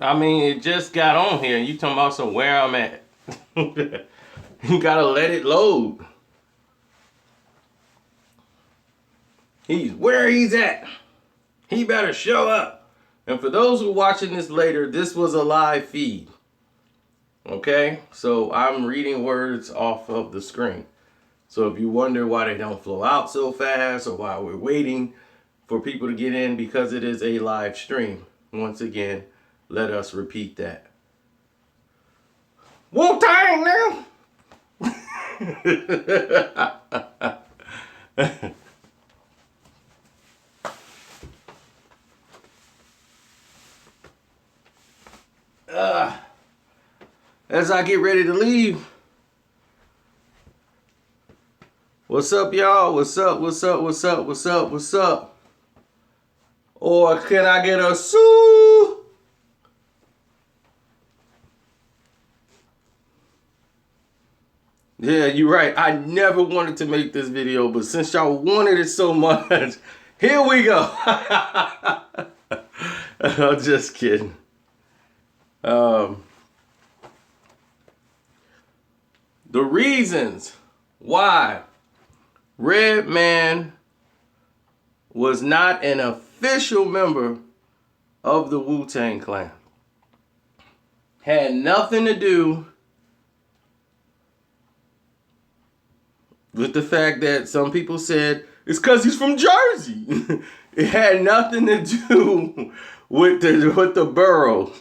I mean, it just got on here. You talking about some where I'm at. You gotta let it load. Where he's at. He better show up. And for those who are watching this later, this was a live feed. Okay? So I'm reading words off of the screen. So if you wonder why they don't flow out so fast or why we're waiting for people to get in, because it is a live stream. Once again, let us repeat that. Wu-Tang now! As I get ready to leave, what's up, y'all? What's up? What's up? What's up? What's up? What's up? Or can I get a sue? Yeah, you're right. I never wanted to make this video, but since y'all wanted it so much, here we go. I'm just kidding. The reasons why Redman was not an official member of the Wu-Tang Clan had nothing to do with the fact that some people said it's because he's from Jersey. It had nothing to do with the borough.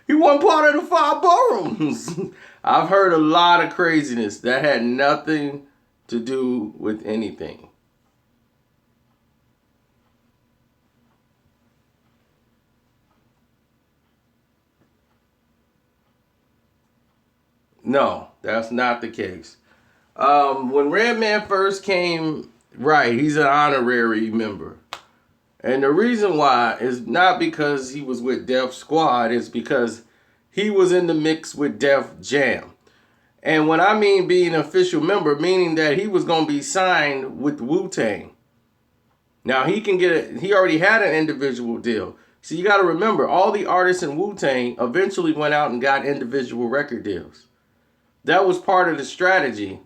He wasn't part of the 5 boroughs. I've heard a lot of craziness that had nothing to do with anything. No, that's not the case. When Redman first came, right, he's an honorary member. And the reason why is not because he was with Def Squad, it's because he was in the mix with Def Jam. And when I mean being an official member, meaning that he was going to be signed with Wu-Tang. Now, he already had an individual deal. So you got to remember, all the artists in Wu-Tang eventually went out and got individual record deals. That was part of the strategy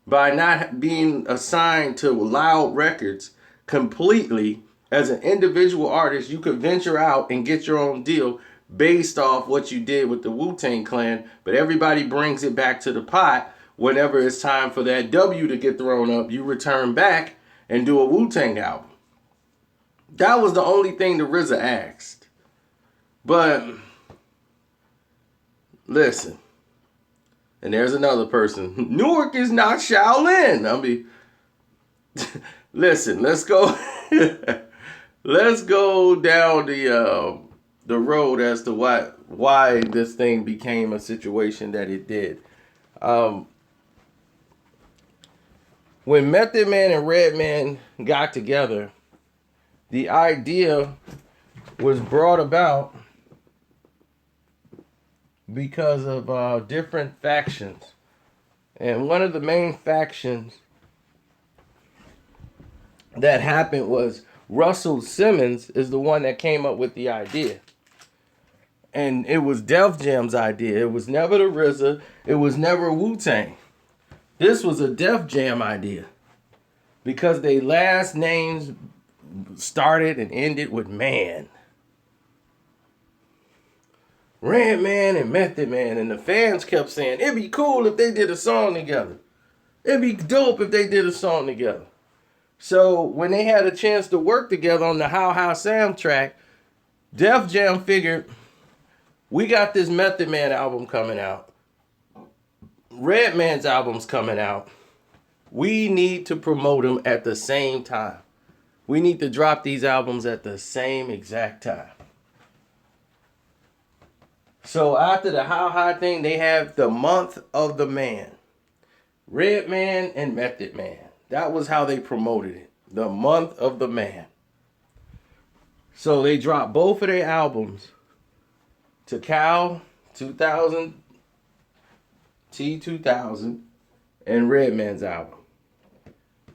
by not being assigned to Loud Records completely. As an individual artist, you could venture out and get your own deal based off what you did with the Wu-Tang Clan, but everybody brings it back to the pot. Whenever it's time for that W to get thrown up, you return back and do a Wu-Tang album. That was the only thing the RZA asked. But listen, and there's another person. Newark is not Shaolin. I mean, listen, let's go. Let's go down the road as to why this thing became a situation that it did. When Method Man and Redman got together, the idea was brought about because of different factions. And one of the main factions that happened was Russell Simmons is the one that came up with the idea. And it was Def Jam's idea. It was never the RZA. It was never Wu-Tang. This was a Def Jam idea. Because their last names started and ended with Man. Redman and Method Man. And the fans kept saying, it'd be cool if they did a song together. It'd be dope if they did a song together. So when they had a chance to work together on the How High soundtrack, Def Jam figured, we got this Method Man album coming out. Redman's album's coming out. We need to promote them at the same time. We need to drop these albums at the same exact time. So after the How High thing, they have the Month of the Man. Redman and Method Man. That was how they promoted it. The Month of the Man. So they dropped both of their albums. To Cal 2000, T2000, and Redman's album.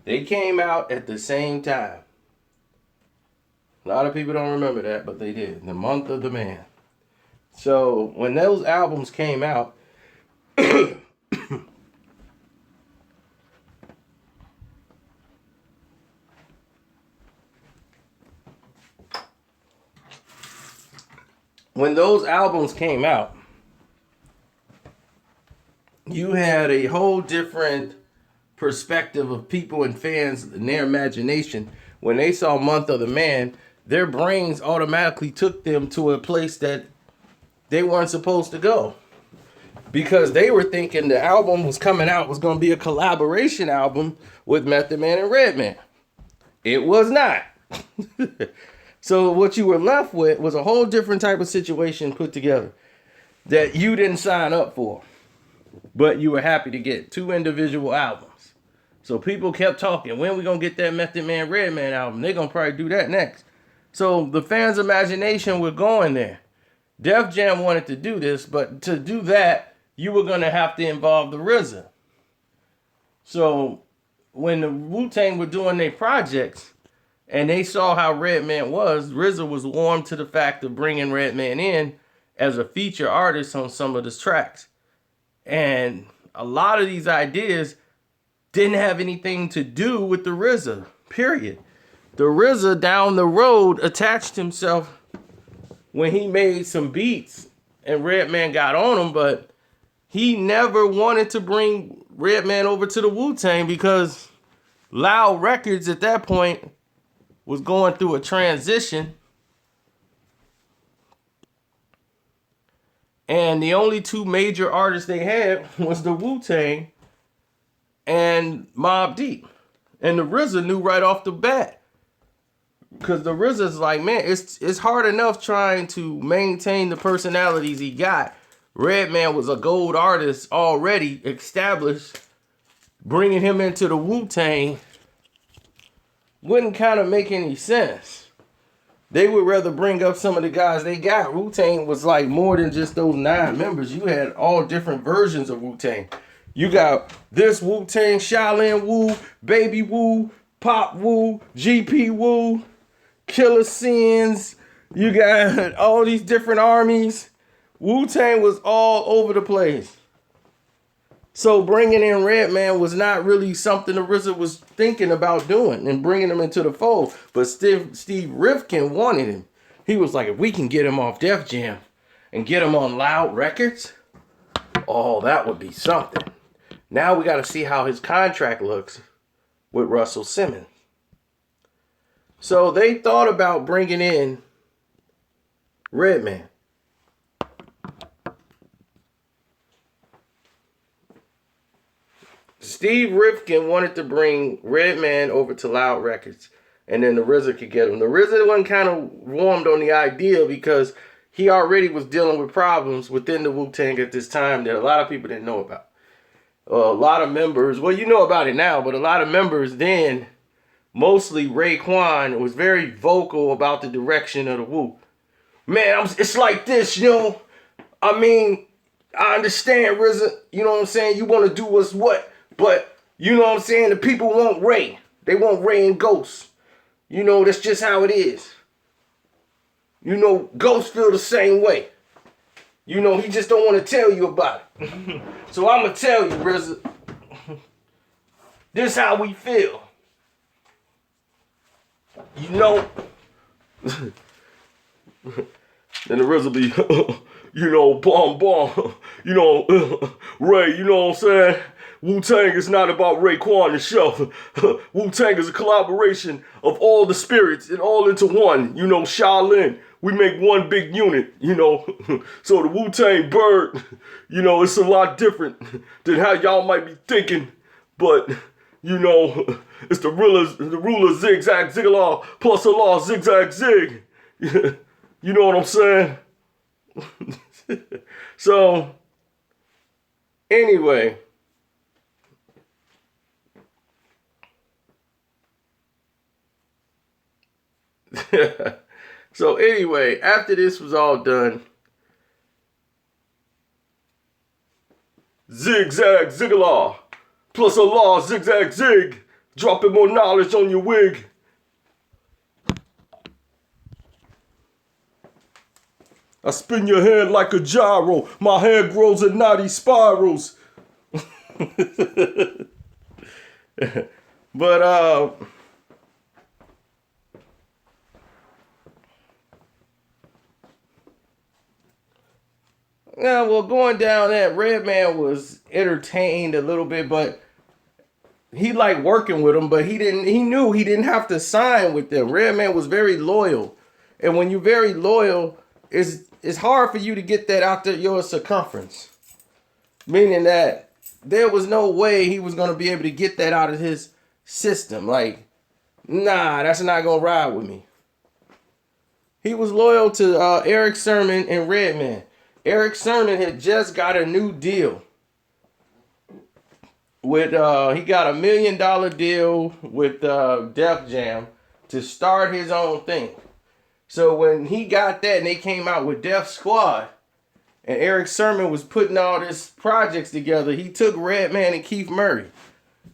They came out at the same time. A lot of people don't remember that, but they did. The Month of the Man. So when those albums came out, when those albums came out, you had a whole different perspective of people and fans and their imagination. When they saw Month of the Man, their brains automatically took them to a place that they weren't supposed to go. Because they were thinking the album was coming out was going to be a collaboration album with Method Man and Redman. It was not. So what you were left with was a whole different type of situation put together that you didn't sign up for. But you were happy to get 2 individual albums. So people kept talking, when we going to get that Method Man Redman album? They're going to probably do that next. So the fans' imagination were going there. Def Jam wanted to do this, but to do that, you were going to have to involve the RZA. So when the Wu-Tang were doing their projects and they saw how Redman was, RZA was warm to the fact of bringing Redman in as a feature artist on some of his tracks. And a lot of these ideas didn't have anything to do with the RZA, period. The RZA down the road attached himself when he made some beats and Redman got on him, but he never wanted to bring Redman over to the Wu-Tang because Loud Records at that point was going through a transition. And the only 2 major artists they had was the Wu-Tang and Mobb Deep. And the RZA knew right off the bat. Because the RZA's like, man, it's hard enough trying to maintain the personalities he got. Redman was a gold artist already established. Bringing him into the Wu-Tang wouldn't kind of make any sense. They would rather bring up some of the guys they got. Wu-Tang was like more than just those 9 members. You had all different versions of Wu-Tang. You got this Wu-Tang, Shaolin Wu, Baby Wu, Pop Wu, GP Wu, Killer Sins. You got all these different armies. Wu-Tang was all over the place. So bringing in Redman was not really something the RZA was thinking about doing and bringing him into the fold. But Steve Rifkin wanted him. He was like, if we can get him off Def Jam and get him on Loud Records, oh, that would be something. Now we got to see how his contract looks with Russell Simmons. So they thought about bringing in Redman. Steve Rifkin wanted to bring Redman over to Loud Records, and then the RZA could get him. The RZA one kind of warmed on the idea because he already was dealing with problems within the Wu-Tang at this time that a lot of people didn't know about. A lot of members, well, you know about it now, but a lot of members then, mostly Raekwon, was very vocal about the direction of the Wu. Man, it's like this, you know. I mean, I understand, RZA, you know what I'm saying? You want to do what's what. But, you know what I'm saying? The people want Ray. They want Ray and Ghost. You know, that's just how it is. You know, Ghost feel the same way. You know, he just don't want to tell you about it. So I'm going to tell you, RZA. This how we feel. You know. Then the RZA be, you know, bomb. You know, Ray, you know what I'm saying? Wu-Tang is not about Raekwon himself. Wu-Tang is a collaboration of all the spirits and all into one. You know, Shaolin, we make one big unit, you know. So the Wu-Tang bird, you know, it's a lot different than how y'all might be thinking. But, you know, it's the ruler zigzag zigalaw plus a law zigzag zig. You know what I'm saying? So, anyway. So anyway, after this was all done, zigzag zigalaw plus a law zigzag zig, dropping more knowledge on your wig. I spin your head like a gyro. My hair grows in knotty spirals. But yeah, well, going down that, Redman was entertained a little bit, but he liked working with them, but he knew he didn't have to sign with them. Redman was very loyal. And when you're very loyal, it's hard for you to get that out of your circumference. Meaning that there was no way he was gonna be able to get that out of his system. Like, nah, that's not gonna ride with me. He was loyal to Eric Sermon and Redman. Eric Sermon had just got a new deal with he got $1 million deal with Def Jam to start his own thing. So when he got that and they came out with Def Squad and Eric Sermon was putting all these projects together, he took Redman and Keith Murray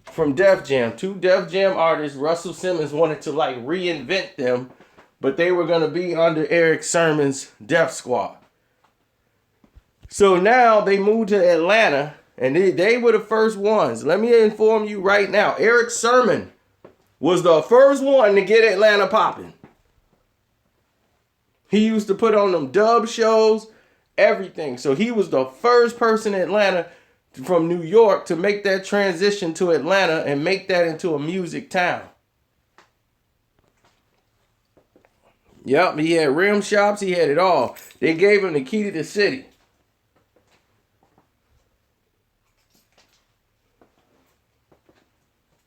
from Def Jam. Two Def Jam artists. Russell Simmons wanted to like reinvent them, but they were going to be under Eric Sermon's Def Squad. So now they moved to Atlanta, and they were the first ones. Let me inform you right now. Eric Sermon was the first one to get Atlanta popping. He used to put on them dub shows, everything. So he was the first person in Atlanta from New York to make that transition to Atlanta and make that into a music town. Yep, he had rim shops. He had it all. They gave him the key to the city.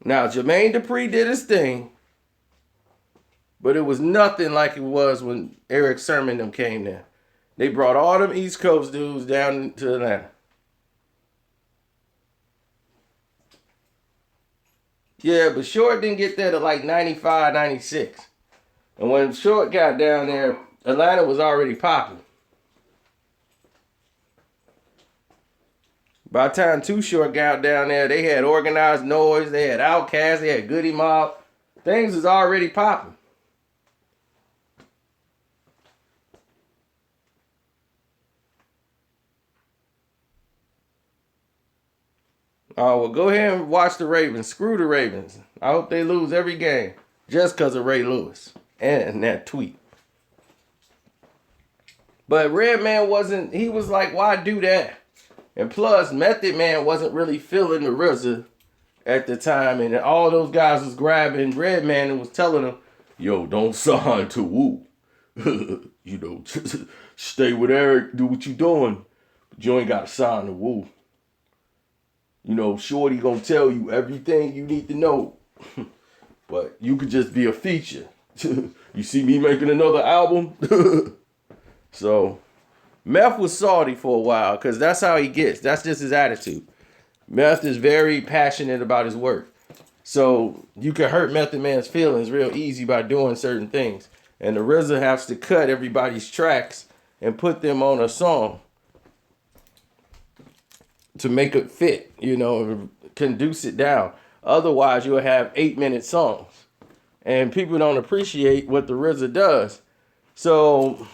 Now, Jermaine Dupri did his thing, but it was nothing like it was when Eric Sermon them came there. They brought all them East Coast dudes down to Atlanta. Yeah, but Short didn't get there to like 95, 96. And when Short got down there, Atlanta was already popping. By the time Too Short got down there, they had Organized Noise, they had Outkast, they had Goody Mob. Things was already popping. Oh, well, go ahead and watch the Ravens. Screw the Ravens. I hope they lose every game just because of Ray Lewis and that tweet. But Redman wasn't, he was like, why do that? And plus, Method Man wasn't really feeling the RZA at the time. And all those guys was grabbing Redman and was telling him, yo, don't sign to Wu. You know, just stay with Eric, do what you doing. But you ain't got to sign to Wu. You know, Shorty gonna tell you everything you need to know. But you could just be a feature. You see me making another album? So, Meth was salty for a while because that's how he gets. That's just his attitude. Meth is very passionate about his work. So, you can hurt Method Man's feelings real easy by doing certain things. And the RZA has to cut everybody's tracks and put them on a song to make it fit, you know, conduce it down. Otherwise, you'll have 8-minute songs. And people don't appreciate what the RZA does. So,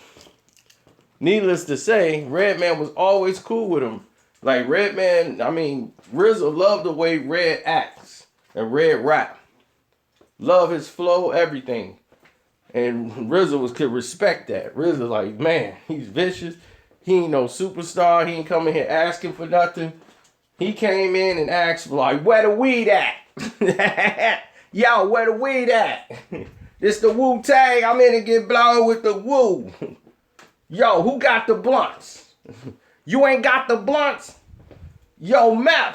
needless to say, Redman was always cool with him. Like Redman, I mean, RZA loved the way Red acts and Red rap. Love his flow, everything. And RZA could respect that. RZA like, man, he's vicious. He ain't no superstar. He ain't coming here asking for nothing. He came in and asked like, where the weed at? Yo, where the weed at? This the Wu-Tang. I'm in to get blown with the Wu. Yo, who got the blunts? You ain't got the blunts? Yo, M.A.F.I.A.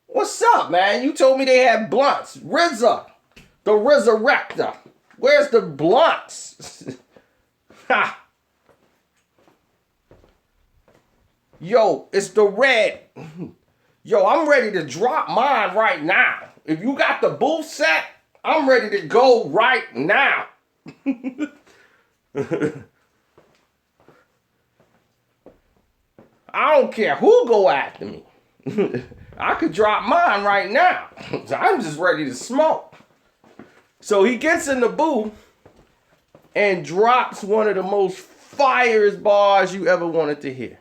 What's up, man? You told me they had blunts. RZA, the Resurrector. Where's the blunts? Ha. Yo, it's the red. Yo, I'm ready to drop mine right now. If you got the booth set, I'm ready to go right now. I don't care who go after me. I could drop mine right now. I'm just ready to smoke. So he gets in the booth and drops one of the most firest bars you ever wanted to hear.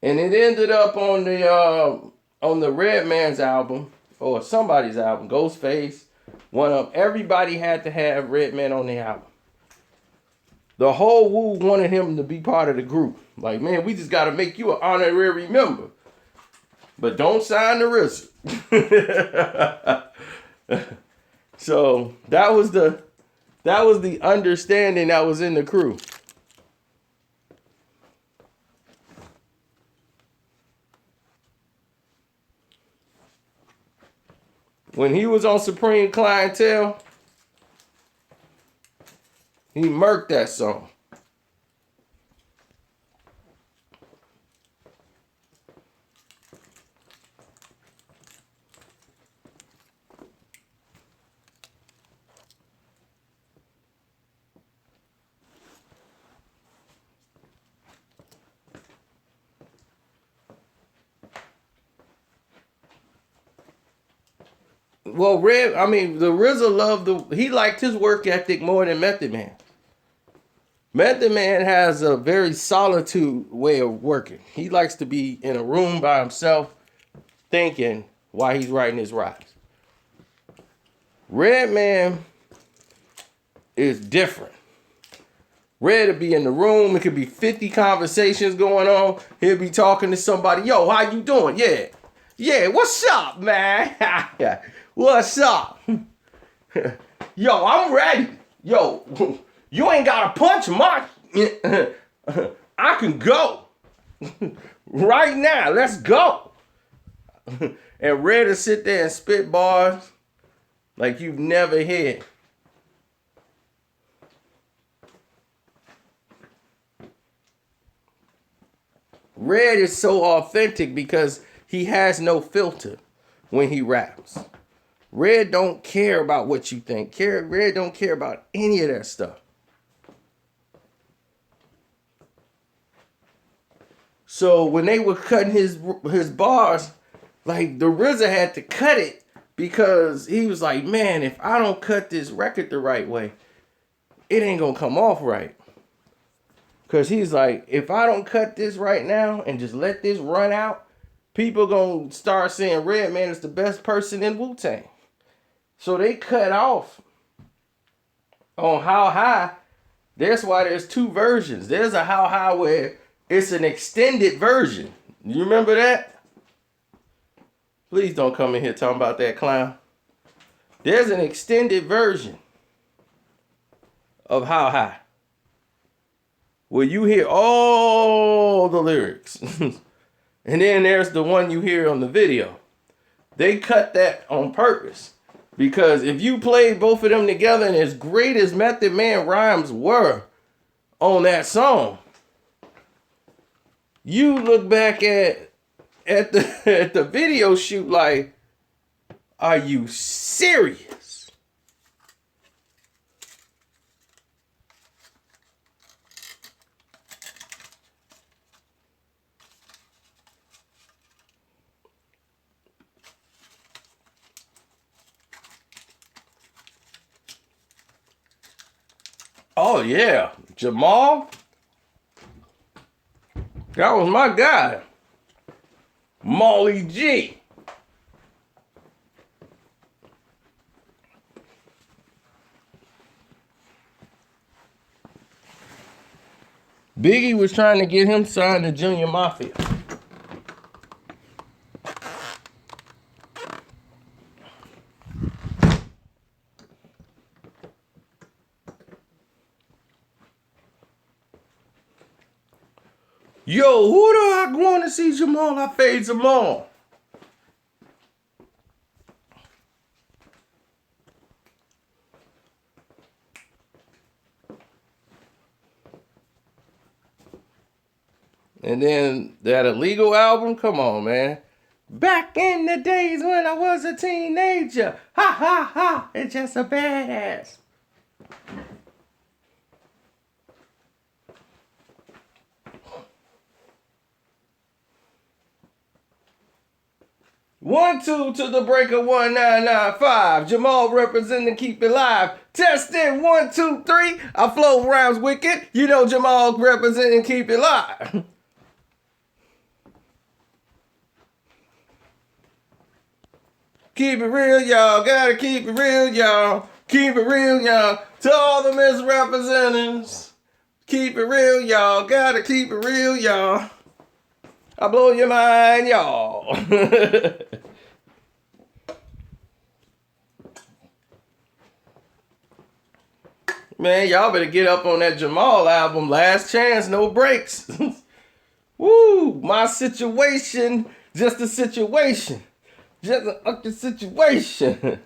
And it ended up on the Redman's album, or somebody's album, Ghostface. One of them. Everybody had to have Redman on the album. The whole Wu wanted him to be part of the group. Like, man, we just got to make you an honorary member. But don't sign the RZA. So that was the understanding that was in the crew. When he was on Supreme Clientele, he murked that song. Well, the RZA he liked his work ethic more than Method Man. Method Man has a very solitude way of working. He likes to be in a room by himself, thinking while he's writing his rhymes. Redman is different. Red will be in the room. It could be 50 conversations going on. He'll be talking to somebody. Yo, how you doing? Yeah. Yeah, what's up, man? What's up? Yo, I'm ready. Yo, you ain't got to punch my... I can go. Right now, let's go. And Red will sit there and spit bars like you've never heard. Red is so authentic because he has no filter when he raps. Red don't care about what you think. Red don't care about any of that stuff. So when they were cutting his bars, like the RZA had to cut it because he was like, man, if I don't cut this record the right way, it ain't gonna come off right. Because he's like, if I don't cut this right now and just let this run out, people gonna start saying Redman is the best person in Wu-Tang. So they cut off on How High. That's why there's two versions. There's a How High where it's an extended version. You remember that? Please don't come in here talking about that clown. There's an extended version of How High where you hear all the lyrics. And then there's the one you hear on the video. They cut that on purpose. Because if you play both of them together, and as great as Method Man rhymes were on that song, you look back at the video shoot like, are you serious? Oh yeah, Jamal. That was my guy. Molly G. Biggie was trying to get him signed to Junior Mafia. Yo, who do I want to see Jamal? I fade Jamal. And then that illegal album, come on, man. Back in the days when I was a teenager. Ha ha ha, it's just a badass. 1, 2 to the breaker 1995. Jamal representing Keep It Live. Testing 1, 2, 3. I flow rhymes wicked. You know Jamal representing Keep It Live. Keep it real, y'all. Gotta keep it real, y'all. Keep it real, y'all. To all the misrepresentatives. Keep it real, y'all. Gotta keep it real, y'all. I blow your mind, y'all. Man, y'all better get up on that Jamal album. Last Chance, No Breaks. Woo, my situation. Just a situation. Just a situation.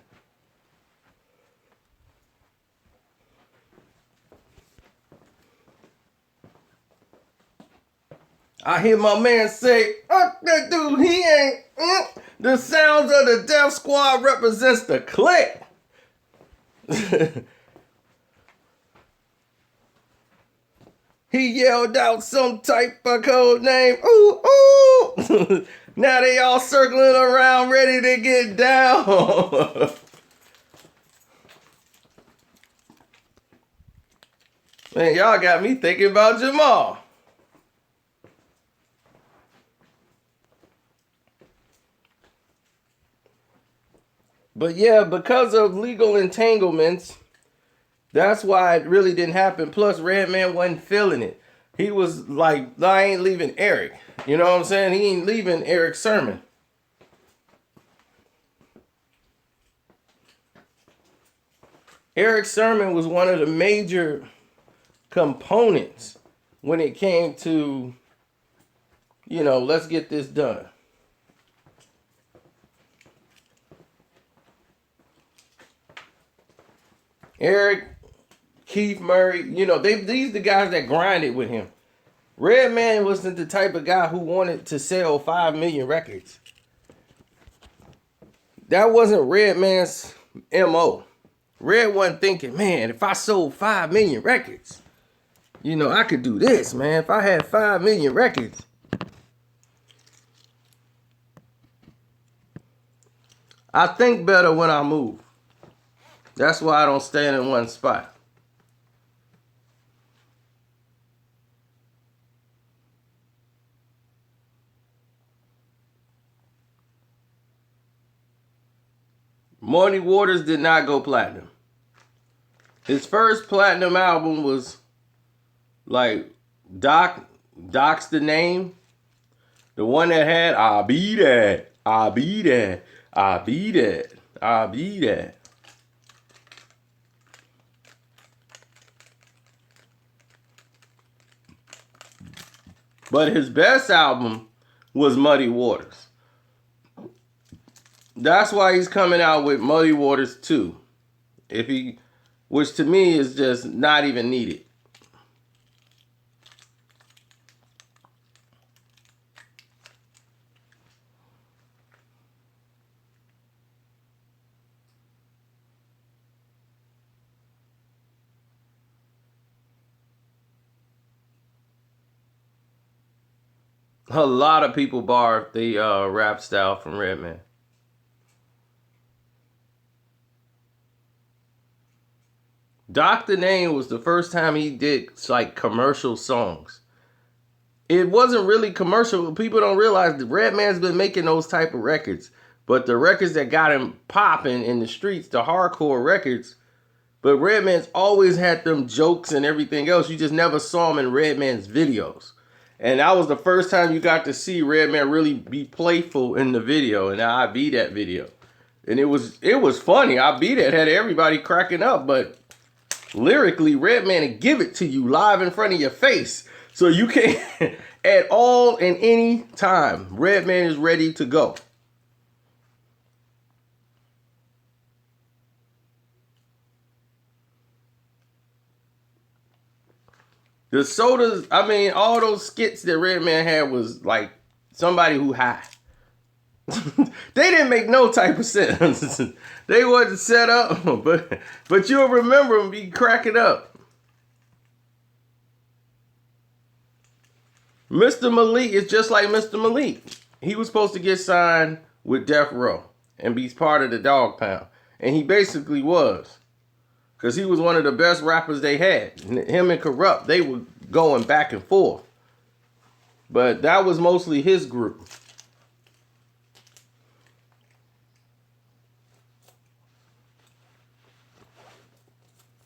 I hear my man say, that dude, he ain't. The sounds of the Death Squad represents the clique. He yelled out some type of code name. Ooh, ooh. Now they all circling around ready to get down. Man, y'all got me thinking about Jamal. But yeah, because of legal entanglements, that's why it really didn't happen. Plus, Redman wasn't feeling it. He was like, I ain't leaving Eric. You know what I'm saying? He ain't leaving Eric Sermon. Eric Sermon was one of the major components when it came to, you know, let's get this done. Eric, Keith Murray, you know, these the guys that grinded with him. Redman wasn't the type of guy who wanted to sell 5 million records. That wasn't Redman's MO. Red wasn't thinking, man, if I sold 5 million records, you know, I could do this, man. If I had 5 million records. I think better when I move. That's why I don't stand in one spot. Muddy Waters did not go platinum. His first platinum album was like Doc's the Name. The one that had I'll be that, I'll be that, I'll be that, I'll be that. But his best album was Muddy Waters. That's why he's coming out with Muddy Waters 2. Which to me is just not even needed. A lot of people borrowed the rap style from Redman. Dr. Name was the first time he did like commercial songs. It wasn't really commercial. People don't realize that Redman's been making those type of records. But the records that got him popping in the streets, the hardcore records, but Redman's always had them jokes and everything else. You just never saw him in Redman's videos. And that was the first time you got to see Redman really be playful in the video. And I beat that video. And it was funny. I beat it, had everybody cracking up, but lyrically, Redman will give it to you live in front of your face. So you can't at all and any time. Redman is ready to go. The sodas, I mean, all those skits that Redman had was like somebody who high. They didn't make no type of sense. They wasn't set up, but you'll remember them be cracking up. Mr. Malik is just like Mr. Malik. He was supposed to get signed with Death Row and be part of the Dog Pound. And he basically was. Because he was one of the best rappers they had. Him and Corrupt, they were going back and forth. But that was mostly his group.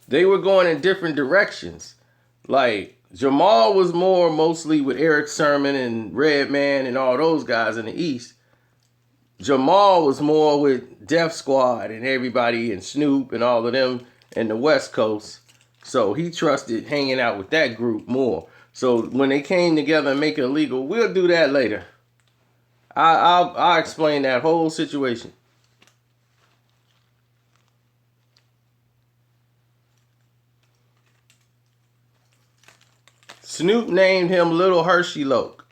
They were going in different directions. Like, Jamal was mostly with Eric Sermon and Redman and all those guys in the East. Jamal was more with Def Squad and everybody and Snoop and all of them in the West Coast. So he trusted hanging out with that group more. So when they came together and make it illegal, we'll do that later. I'll explain that whole situation. Snoop named him Little Hershey Loke.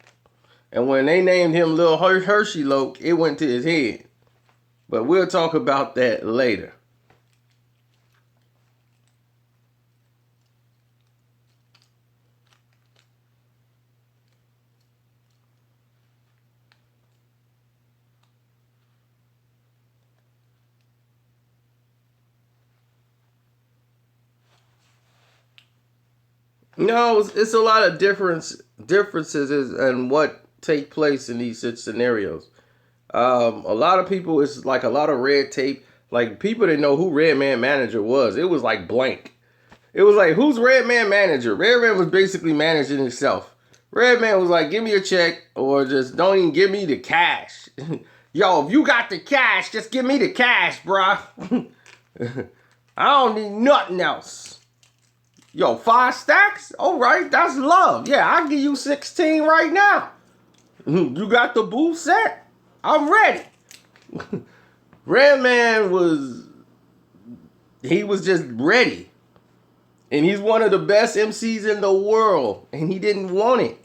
And when they named him Little Hershey Loke, it went to his head. But we'll talk about that later. No, it's a lot of differences in what take place in these scenarios. A lot of people, it's like a lot of red tape. Like, people didn't know who Redman manager was. It was like blank. It was like, who's Redman manager? Redman was basically managing himself. Redman was like, give me a check or just don't even give me the cash. Yo, if you got the cash, just give me the cash, bruh. I don't need nothing else. Yo, 5 stacks? All right, that's love. Yeah, I'll give you 16 right now. You got the booth set? I'm ready. Redman he was just ready. And he's one of the best MCs in the world. And he didn't want it.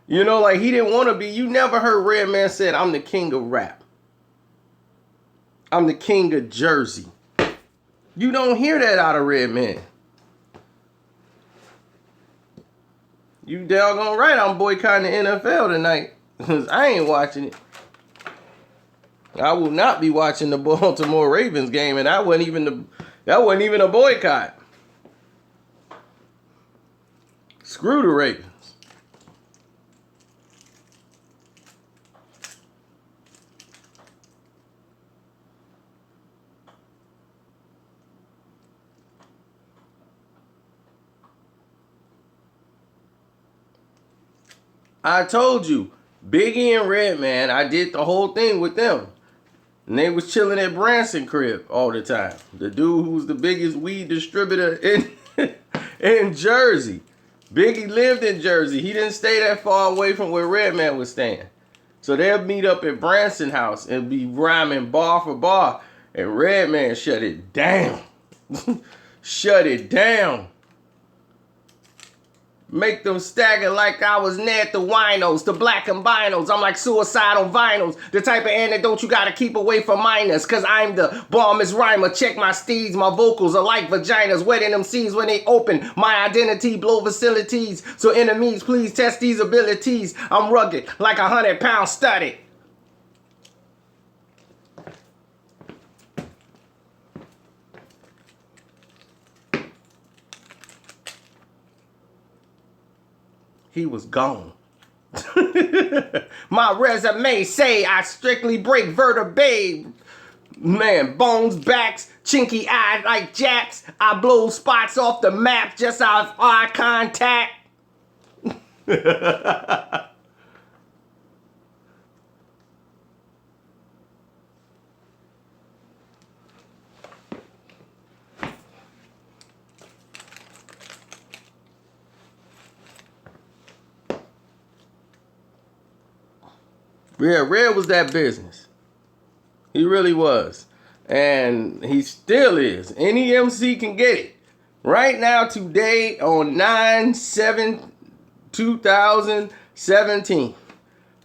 You know, like, he didn't want to be. You never heard Redman said, I'm the king of rap. I'm the king of Jersey. You don't hear that out of Redman. You doggone right I'm boycotting the NFL tonight. Because I ain't watching it. I will not be watching the Baltimore Ravens game, and that wasn't even a boycott. Screw the Ravens. I told you, Biggie and Redman, I did the whole thing with them. And they was chilling at Branson crib all the time. The dude who's the biggest weed distributor in Jersey. Biggie lived in Jersey. He didn't stay that far away from where Redman was staying. So they'll meet up at Branson house and be rhyming bar for bar. And Redman shut it down. Shut it down. Make them stagger like I was Ned the Winos, the black and binos. I'm like suicide on vinyls. The type of antidote you gotta keep away from minors. Cause I'm the bombest rhymer. Check my steeds, my vocals are like vaginas. Wetting them seeds when they open. My identity blow facilities. So enemies, please test these abilities. I'm rugged like 100-pound studded. He was gone. My resume say I strictly break vertebrae. Man, bones, backs, chinky eyes like jacks. I blow spots off the map just out of eye contact. Yeah, Red was that business. He really was. And he still is. Any MC can get it. Right now, today, on 9/7/2017,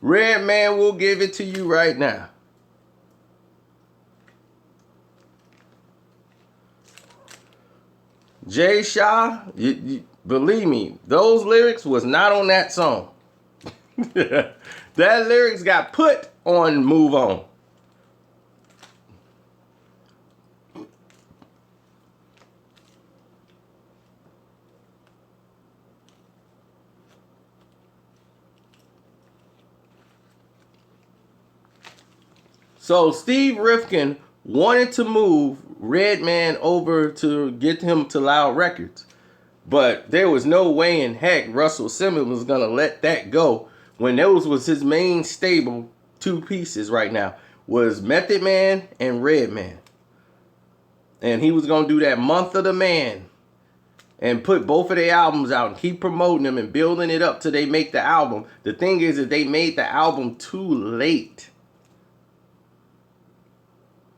Redman will give it to you right now. Jay Shaw, believe me, those lyrics was not on that song. That lyrics got put on Move On. So Steve Rifkin wanted to move Redman over to get him to Loud Records. But there was no way in heck Russell Simmons was going to let that go when those was his main stable two pieces right now was Method Man and Redman. And he was going to do that Month of the Man and put both of their albums out and keep promoting them and building it up till they make the album. The thing is that they made the album too late.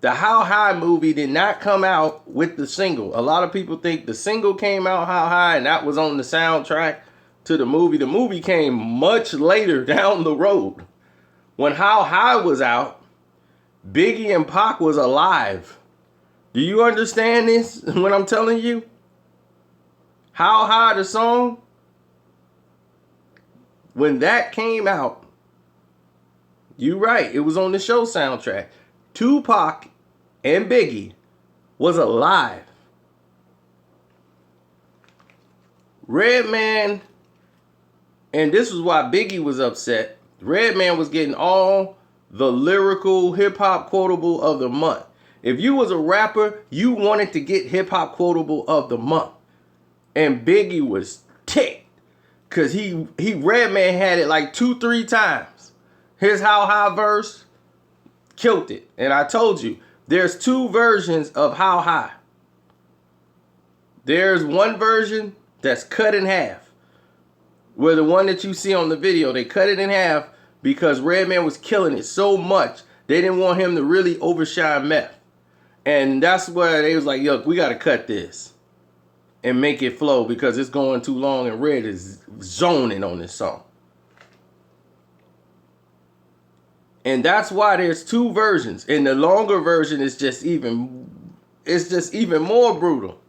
The How High movie did not come out with the single. A lot of people think the single came out How High and that was on the soundtrack to the movie. The movie came much later down the road. When How High was out, Biggie and Pac was alive. Do you understand this when I'm telling you? How High, the song, when that came out, you right, it was on the show soundtrack. Tupac and Biggie was alive. Redman, and this is why Biggie was upset. Redman was getting all the lyrical hip-hop quotable of the month. If you was a rapper, you wanted to get hip-hop quotable of the month. And Biggie was ticked. Because Redman had it like 2-3 times. His How High verse killed it. And I told you, there's two versions of How High. There's one version that's cut in half. Where the one that you see on the video, they cut it in half because Redman was killing it so much, they didn't want him to really overshine M.A.F.I.A. And that's where they was like, yo, we got to cut this and make it flow because it's going too long and Red is zoning on this song. And that's why there's two versions. And the longer version is just even more brutal.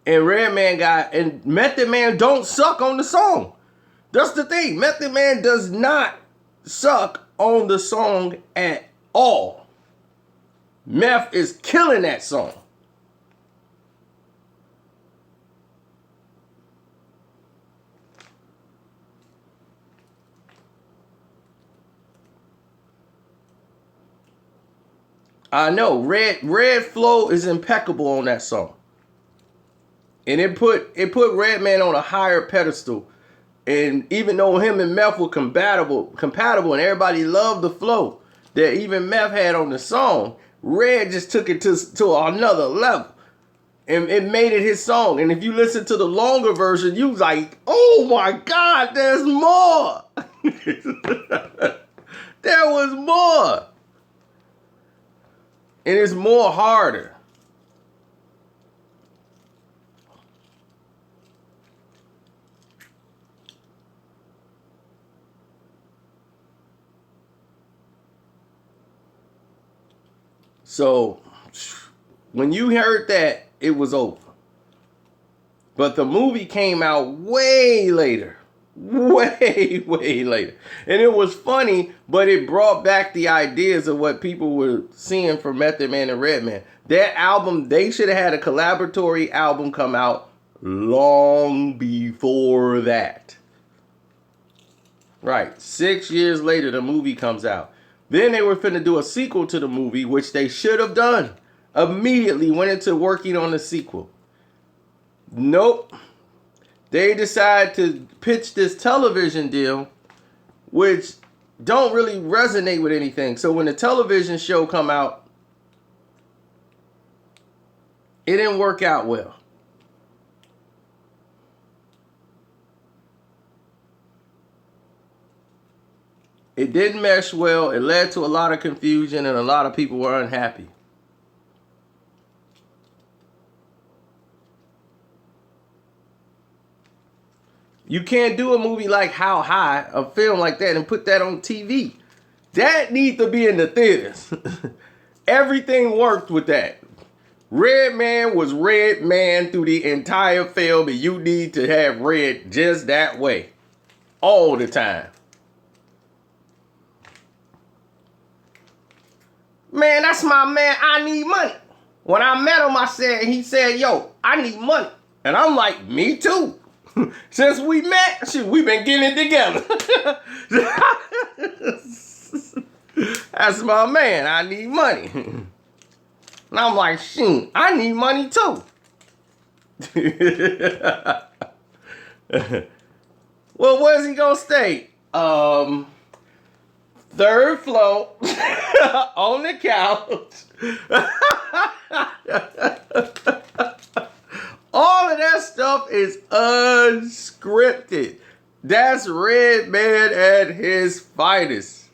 And Redman and Method Man don't suck on the song. That's the thing. Method Man does not suck on the song at all. M.A.F.I.A. is killing that song. I know. Red flow is impeccable on that song. And it put Redman on a higher pedestal. And even though him and M.A.F.I.A. were compatible and everybody loved the flow that even M.A.F.I.A. had on the song, Red just took it to another level. And it made it his song. And if you listen to the longer version, you was like, oh my God, there's more. There was more. And it's more harder. So, when you heard that, it was over. But the movie came out way later. Way later. And it was funny, but it brought back the ideas of what people were seeing from Method Man and Redman. That album, they should have had a collaboratory album come out long before that. Right. 6 years later, the movie comes out. Then they were finna do a sequel to the movie, which they should have done. Immediately went into working on the sequel. Nope. They decided to pitch this television deal, which don't really resonate with anything. So when the television show come out, it didn't work out well. It didn't mesh well. It led to a lot of confusion and a lot of people were unhappy. You can't do a movie like How High, a film like that, and put that on TV. That needs to be in the theaters. Everything worked with that. Redman was Redman through the entire film, and you need to have Red just that way. All the time. Man, that's my man. I need money. When I met him, he said, yo, I need money. And I'm like, me too. Since we met, we've been getting it together. That's my man. I need money. And I'm like, shoot, I need money too. Well, where's he gonna stay? Third floor on the couch. All of that stuff is unscripted. That's Redman at his finest.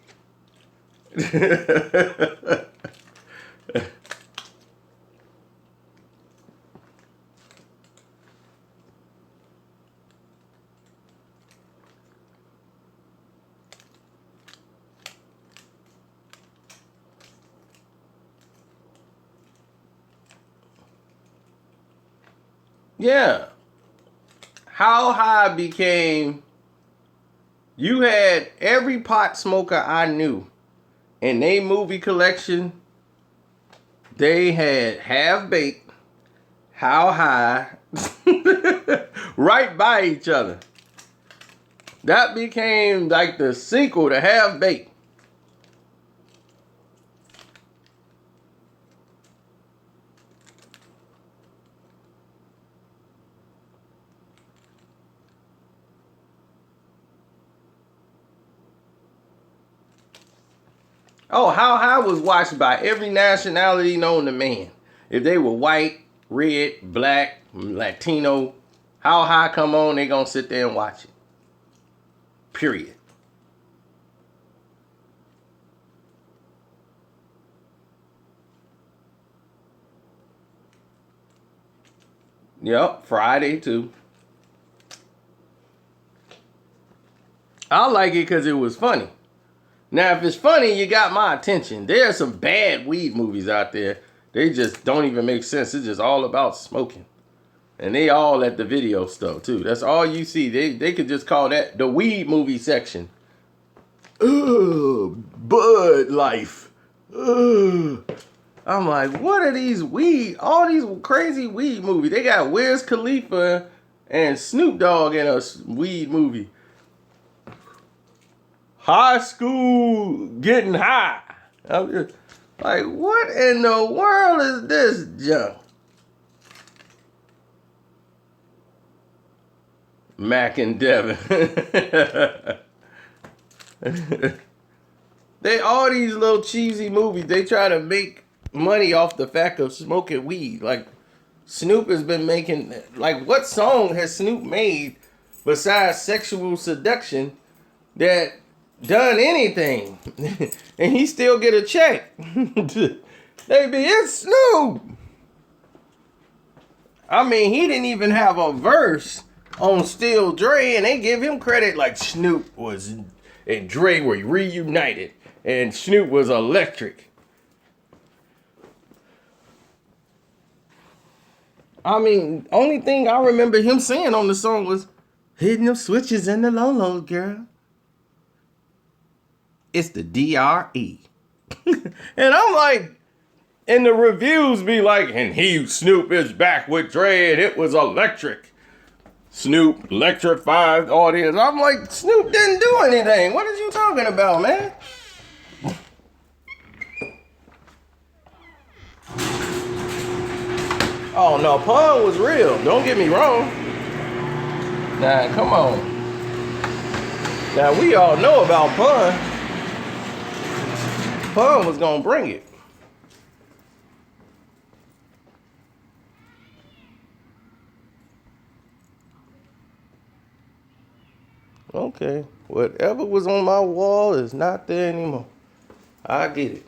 Yeah. How High became, you had every pot smoker I knew in their movie collection. They had Half Baked, How High, right by each other. That became like the sequel to Half Baked. Oh, How High was watched by every nationality known to man. If they were white, red, black, Latino, How High come on, they gonna sit there and watch it. Period. Yep, Friday too. I like it because it was funny. Now, if it's funny, you got my attention. There are some bad weed movies out there. They just don't even make sense. It's just all about smoking. And they all at the video store, too. That's all you see. They could just call that the weed movie section. Ugh, Bud Life. Ugh. I'm like, what are these weed, all these crazy weed movies? They got Wiz Khalifa and Snoop Dogg in a weed movie. High School Getting High. I'm just like, what in the world is this junk? Mac and Devin. They all these little cheesy movies. They try to make money off the fact of smoking weed. Like Snoop has been making, like, what song has Snoop made besides Sexual Seduction that done anything? And he still get a check. They be, it's Snoop. I mean, he didn't even have a verse on Still Dre, and they give him credit like Snoop was and Dre were reunited, and Snoop was electric. I mean, only thing I remember him saying on the song was, hitting them switches in the low-lows, girl. It's the D.R.E. And I'm like, and the reviews be like, and Snoop is back with Dre, and it was electric. Snoop electrified audience. I'm like, Snoop didn't do anything. What are you talking about, man? Oh no, Pun was real. Don't get me wrong. Nah, come on. Now we all know about Pun. Pun was gonna bring it. Okay, whatever was on my wall is not there anymore. I get it.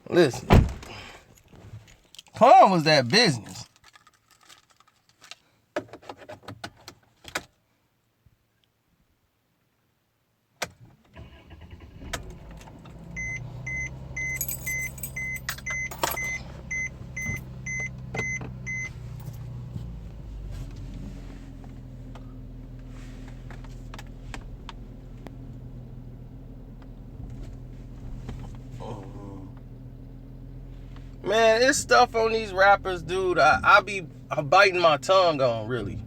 Listen, Pun was that business. Man, it's stuff on these rappers, dude. I'm biting my tongue on, really.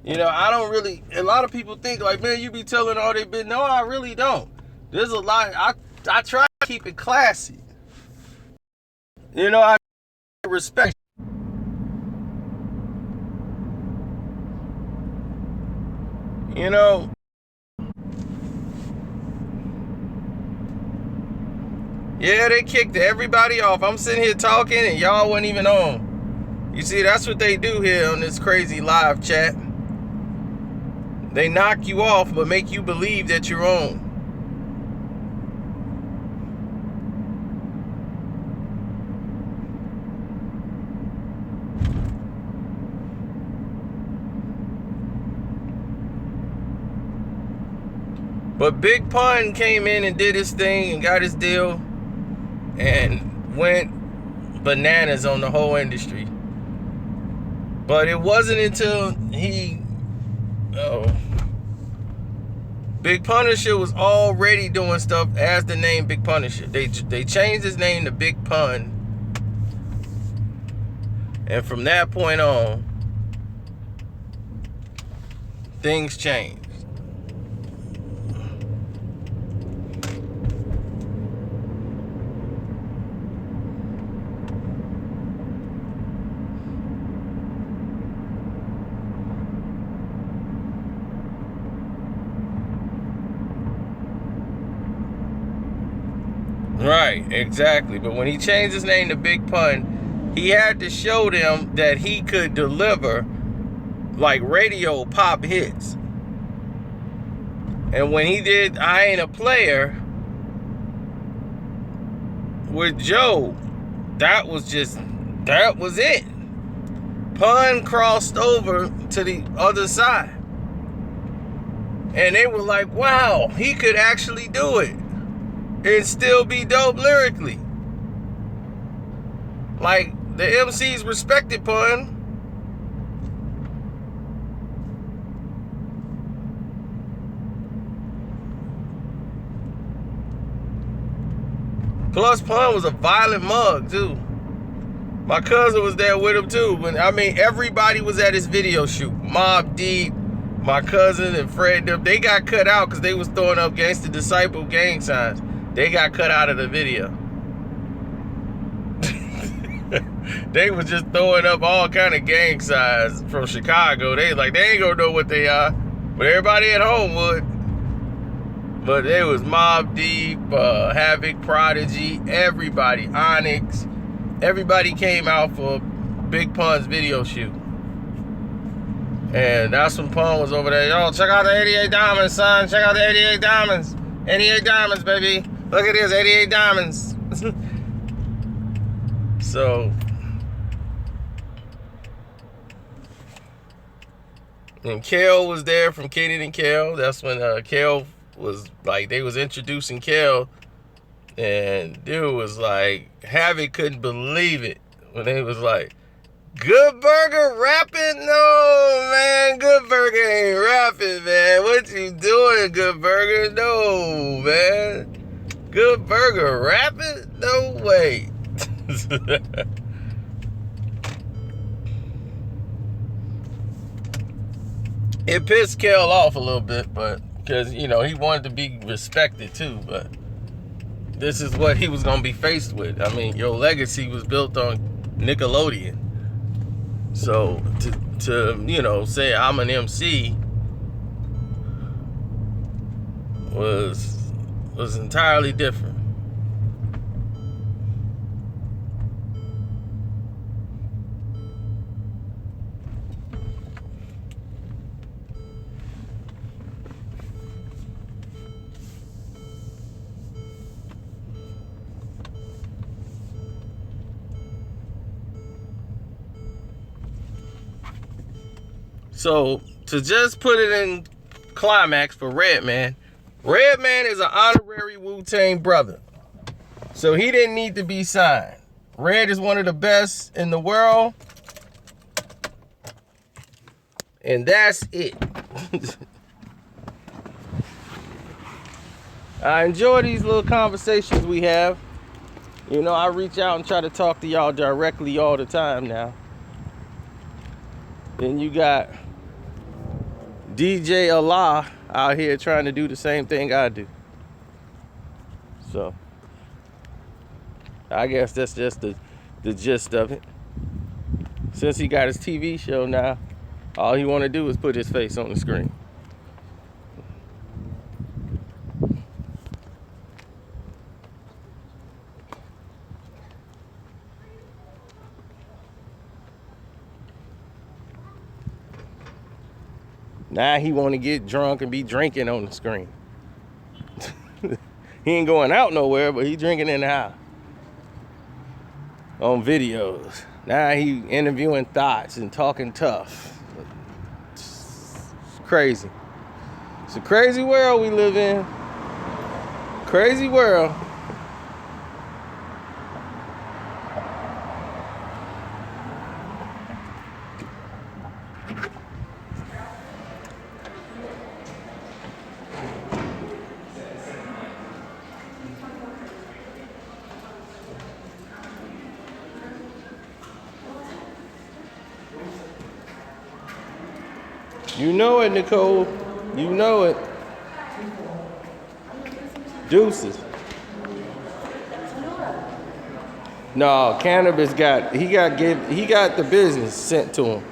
You know, I don't really, a lot of people think like, man, you be telling all they been. No, I really don't. There's a lot, I try to keep it classy. You know, I respect. You know, yeah, they kicked everybody off. I'm sitting here talking and y'all wasn't even on. You see, that's what they do here on this crazy live chat. They knock you off but make you believe that you're on. But Big Pun came in and did his thing and got his deal and went bananas on the whole industry. But it wasn't until Big Punisher was already doing stuff as the name Big Punisher. They changed his name to Big Pun. And from that point on, things changed. Right, exactly. But when he changed his name to Big Pun, he had to show them that he could deliver like radio pop hits. And when he did I Ain't a Player with Joe, that was it. Pun crossed over to the other side. And they were like, wow, he could actually do it and still be dope lyrically. Like, the MCs respected Pun. Plus, Pun was a violent mug, too. My cousin was there with him, too. But, I mean, everybody was at his video shoot. Mobb Deep, my cousin, and Fred, they got cut out because they was throwing up Gangsta Disciple gang signs. They got cut out of the video. They was just throwing up all kind of gang signs from Chicago. They like, they ain't gonna know what they are. But everybody at home would. But it was Mobb Deep, Havoc, Prodigy, everybody, Onyx. Everybody came out for Big Pun's video shoot. And that's when Pun was over there. Yo, check out the 88 Diamonds, son. Check out the 88 Diamonds. 88 Diamonds, baby. Look at this, 88 Diamonds. So, and Kel was there from Kenan and Kel. That's when Kel was like, they was introducing Kel. And dude was like, Havoc couldn't believe it when they was like, Good Burger rapping? No, man, Good Burger ain't rapping, man. What you doing, Good Burger? No, man. Good Burger rapping? No way. It pissed Kel off a little bit, but because, you know, he wanted to be respected too, but this is what he was going to be faced with. I mean, your legacy was built on Nickelodeon. So to you know, say I'm an MC was entirely different. So, to just put it in climax for Redman, Redman is an honorary Wu-Tang brother. So, he didn't need to be signed. Red is one of the best in the world. And that's it. I enjoy these little conversations we have. You know, I reach out and try to talk to y'all directly all the time now. Then you got DJ Allah out here trying to do the same thing I do. So I guess that's just the gist of it. Since he got his TV show now, all he want to do is put his face on the screen. Now he want to get drunk and be drinking on the screen. He ain't going out nowhere, but he drinking in the house. On videos. Now he interviewing thoughts and talking tough. It's crazy. It's a crazy world we live in. Crazy world. You know it, Nicole. You know it. Deuces. No, cannabis got the business sent to him.